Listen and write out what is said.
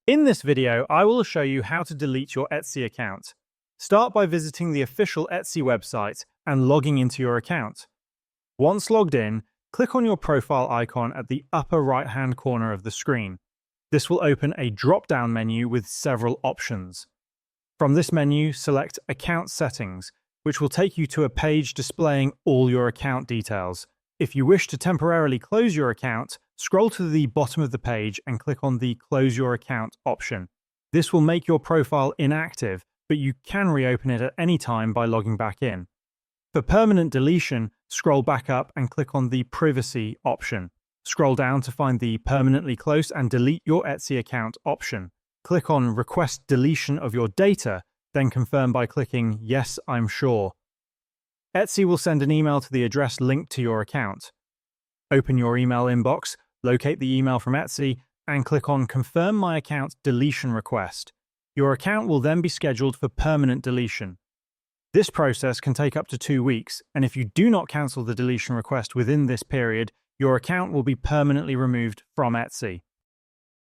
In this video, I will show you how to delete your Etsy account. Start by visiting the official Etsy website and logging into your account. Once logged in, click on your profile icon at the upper right-hand corner of the screen. This will open a drop-down menu with several options. From this menu, select Account Settings, which will take you to a page displaying all your account details. If you wish to temporarily close your account, scroll to the bottom of the page and click on the Close Your Account option. This will make your profile inactive, but you can reopen it at any time by logging back in. For permanent deletion, scroll back up and click on the Privacy option. Scroll down to find the Permanently Close and Delete Your Etsy Account option. Click on Request Deletion of Your Data, then confirm by clicking Yes, I'm sure. Etsy will send an email to the address linked to your account. Open your email inbox, locate the email from Etsy, and click on Confirm My Account Deletion Request. Your account will then be scheduled for permanent deletion. This process can take up to 2 weeks, and if you do not cancel the deletion request within this period, your account will be permanently removed from Etsy.